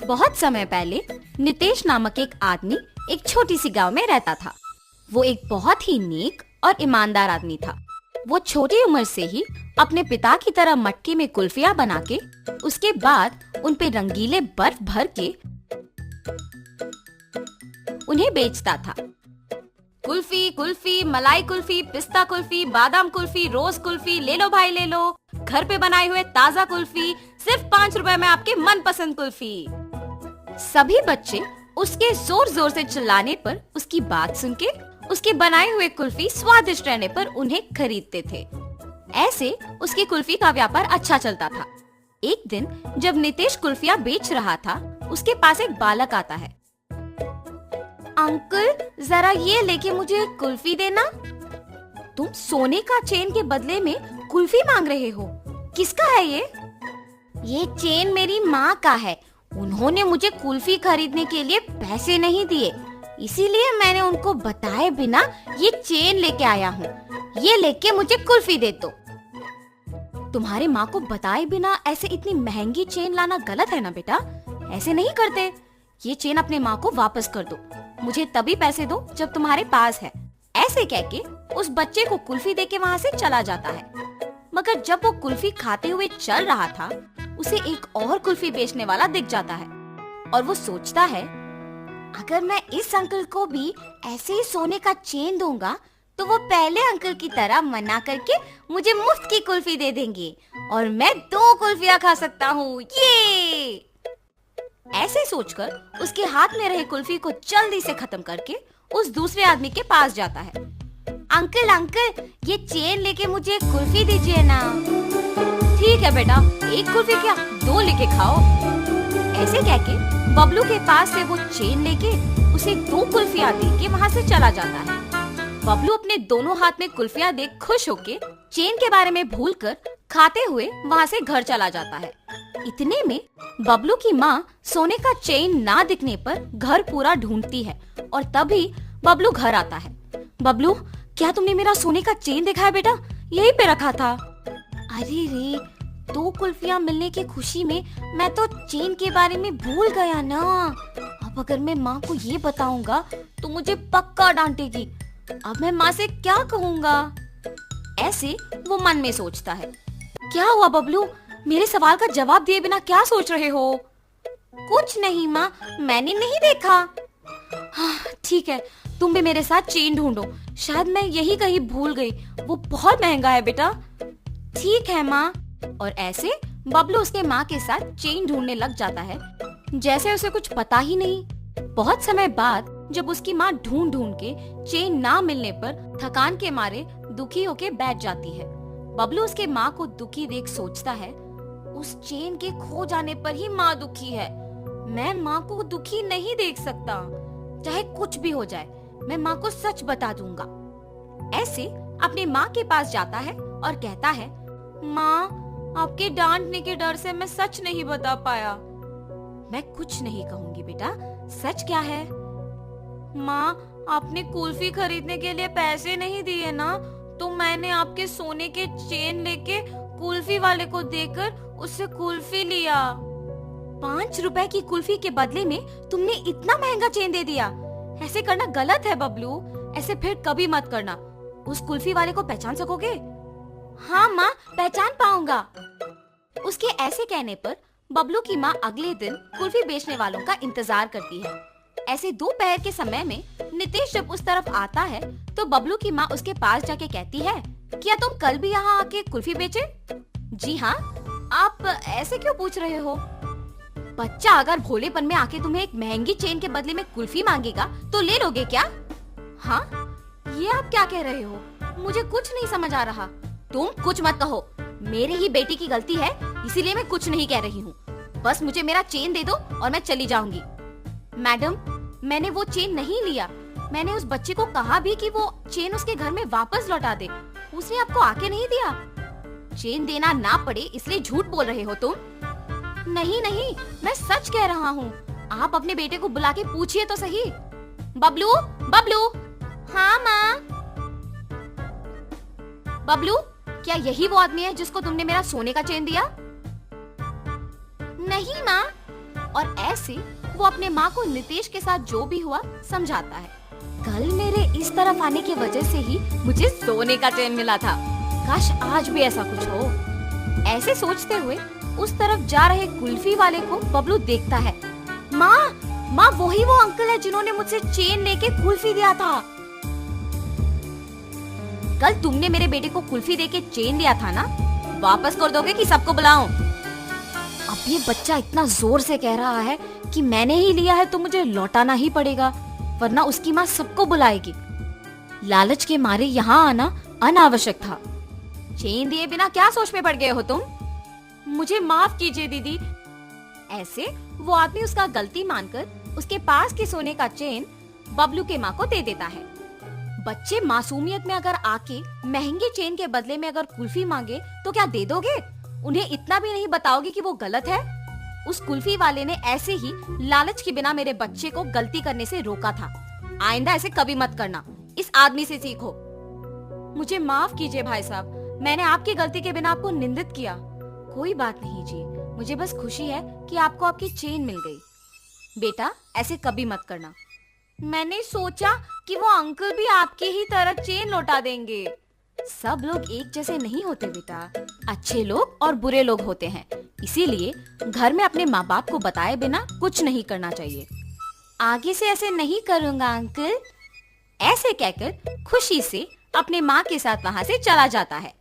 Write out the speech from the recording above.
बहुत समय पहले नितेश नामक एक आदमी एक छोटी सी गांव में रहता था। वो एक बहुत ही नेक और ईमानदार आदमी था। वो छोटी उम्र से ही अपने पिता की तरह मटके में कुल्फियां बना के उसके बाद उन पे रंगीले बर्फ भर के उन्हें बेचता था। कुल्फी, कुल्फी, मलाई कुल्फी, पिस्ता कुल्फी, बादाम कुल्फी, रोज कुल्फी, ले लो भाई ले लो। घर पे बनाए हुए ताजा कुल्फी, सिर्फ 5 रुपए में आपके मनपसंद कुल्फी। सभी बच्चे उसके जोर जोर से चिल्लाने पर, उसकी बात सुन के उसके बनाए हुए कुल्फी स्वादिष्ट रहने पर उन्हें खरीदते थे। ऐसे उसकी कुल्फी का व्यापार अच्छा चलता था। एक दिन जब नितेश कुल्फियां बेच रहा था, उसके पास एक बालक आता है। अंकल, जरा ये लेके मुझे एक कुल्फी देना। तुम सोने का चेन के बदले में कुल्फी मांग रहे हो? किसका है ये? ये चेन मेरी माँ का है। उन्होंने मुझे कुल्फी खरीदने के लिए पैसे नहीं दिए, इसीलिए मैंने उनको बताए बिना ये चेन लेके आया हूँ। ये लेके मुझे कुल्फी दे दो। तुम्हारे माँ को बताए बिना ऐसे इतनी महंगी चेन लाना गलत है ना बेटा? ऐसे नहीं करते। ये चेन अपने माँ को वापस कर दो। मुझे तभी पैसे दो जब तुम्हारे पास है। ऐसे कह के उस बच्चे को कुल्फी देके वहाँ से चला जाता है। मगर जब वो कुल्फी खाते हुए चल रहा था, उसे एक और कुल्फी बेचने वाला दिख जाता है और वो सोचता है, अगर मैं इस अंकल को भी ऐसे ही सोने का चेन दूंगा तो वो पहले अंकल की तरह मना करके मुझे मुफ्त की कुल्फी दे देंगे और मैं 2 कुल्फियां खा सकता हूँ। ये ऐसे सोचकर उसके हाथ में रहे कुल्फी को जल्दी से खत्म करके उस दूसरे आदमी के पास जाता है। अंकल अंकल, ये चेन लेके मुझे एक कुल्फी दीजिए ना। ठीक है बेटा, 1 कुल्फी क्या 2 लेके खाओ। ऐसे कह के बबलू के पास से वो चेन लेके उसे 2 कुल्फियां दे के वहाँ से चला जाता है। बबलू अपने दोनों हाथ में कुल्फियां देख खुश होके चेन के बारे में भूलकर खाते हुए वहाँ से घर चला जाता है। इतने में बबलू की माँ सोने का चेन ना दिखने पर घर पूरा ढूंढती है और तभी बबलू घर आता है। बबलू, क्या तुमने मेरा सोने का चेन देखा है बेटा? यहीं पे रखा था। अरे रे, 2 कुल्फियां मिलने की खुशी में मैं तो चेन के बारे में भूल गया ना। अब अगर मैं माँ को ये बताऊंगा तो मुझे पक्का डांटेगी। अब मैं माँ से क्या कहूँगा? ऐसे वो मन में सोचता है। क्या हुआ बबलू? मेरे सवाल का जवाब दिए बिना क्या सोच रहे हो? कुछ नहीं माँ, मैंने नहीं देखा। हाँ, ठीक है, तुम भी मेरे साथ चेन ढूंढो। शायद मैं यही कहीं भूल गई। वो बहुत महंगा है बेटा। ठीक है माँ। और ऐसे बबलू उसके माँ के साथ चेन ढूंढने लग जाता है, जैसे उसे कुछ पता ही नहीं। बहुत समय बाद जब उसकी माँ ढूंढ ढूंढ के चेन ना मिलने पर थकान के मारे दुखी होके बैठ जाती है। बबलू उसके माँ को दुखी देख सोचता है, उस चेन के खो जाने पर ही माँ दुखी है। मैं माँ को दुखी नहीं देख सकता। चाहे कुछ भी हो जाए, मैं माँ को सच बता दूंगा। ऐसे अपने माँ के पास जाता है और कहता है, माँ, आपके डांटने के डर से मैं सच नहीं बता पाया। मैं कुछ नहीं कहूंगी बेटा, सच क्या है? माँ, आपने कुल्फी खरीदने के लिए पैसे नहीं दिए ना, तो मैंने आपके सोने के चेन लेके कुल्फी वाले को देकर उससे कुल्फी लिया। 5 रुपए की कुल्फी के बदले में तुमने इतना महंगा चेन दे दिया। ऐसे करना गलत है बबलू। ऐसे फिर कभी मत करना। उस कुल्फी वाले को पहचान सकोगे? हाँ माँ, पहचान पाऊंगा। उसके ऐसे कहने पर बबलू की माँ अगले दिन कुल्फी बेचने वालों का इंतजार करती है। ऐसे दोपहर के समय में नितेश जब उस तरफ आता है तो बबलू की माँ उसके पास जाके कहती है, क्या तुम कल भी यहाँ आके कुल्फी बेचे? जी हाँ। आप ऐसे क्यों पूछ रहे हो? बच्चा अगर भोलेपन में आके तुम्हें एक महंगी चेन के बदले में कुल्फी मांगेगा तो ले लोगे क्या? हाँ, ये आप क्या कह रहे हो? मुझे कुछ नहीं समझ आ रहा। तुम कुछ मत कहो, मेरी ही बेटी की गलती है, इसीलिए मैं कुछ नहीं कह रही हूँ। बस मुझे मेरा चेन दे दो और मैं चली जाऊंगी। मैडम, मैंने वो चेन नहीं लिया। मैंने उस बच्चे को कहा भी कि वो चेन उसके घर में वापस लौटा दे। उसने आपको आके नहीं दिया। चेन देना ना पड़े इसलिए झूठ बोल रहे हो तुम। नहीं नहीं, मैं सच कह रहा हूँ। आप अपने बेटे को बुला के पूछिए तो सही। बबलू, बबलू। हाँ माँ। बबलू, क्या यही वो आदमी है जिसको तुमने मेरा सोने का चेन दिया? नहीं माँ। और ऐसे वो अपने माँ को नितेश के साथ जो भी हुआ समझाता है। कल मेरे इस तरफ आने की वजह से ही मुझे सोने का चैन मिला था। काश आज भी ऐसा कुछ हो। ऐसे सोचते हुए उस तरफ जा रहे कुल्फी वाले को बबलू देखता है। माँ वही वो अंकल है जिन्होंने मुझसे चेन लेके कुल्फी दिया था। कल तुमने मेरे बेटे को कुल्फी देके चेन दिया था ना, वापस कर दोगे कि सबको बुलाऊं? अब ये बच्चा इतना जोर से कह रहा है कि मैंने ही लिया है तो मुझे लौटाना ही पड़ेगा, वरना उसकी माँ सबको बुलाएगी। लालच के मारे यहाँ आना अनावश्यक था। चेन दिए बिना क्या सोच में पड़ गए हो तुम? मुझे माफ कीजिए दीदी। ऐसे वो आदमी उसका गलती मानकर उसके पास के सोने का चेन बबलू के माँ को दे देता है। बच्चे मासूमियत में अगर आके महंगे चेन के बदले में अगर कुल्फी मांगे तो क्या दे दोगे? उन्हें इतना भी नहीं बताओगे कि वो गलत है? उस कुल्फी वाले ने ऐसे ही लालच के बिना मेरे बच्चे को गलती करने से रोका था। आइंदा ऐसे कभी मत करना, इस आदमी से सीखो। मुझे माफ कीजिए भाई साहब, मैंने आपकी गलती के बिना आपको निंदित किया। कोई बात नहीं जी, मुझे बस खुशी है कि आपको आपकी चेन मिल गई। बेटा ऐसे कभी मत करना। मैंने सोचा कि वो अंकल भी आपकी ही तरह चेन लौटा देंगे। सब लोग एक जैसे नहीं होते बेटा, अच्छे लोग और बुरे लोग होते हैं। इसीलिए घर में अपने माँ बाप को बताए बिना कुछ नहीं करना चाहिए। आगे से ऐसे नहीं करूँगा अंकल। ऐसे कहकर खुशी से अपने माँ के साथ वहाँ से चला जाता है।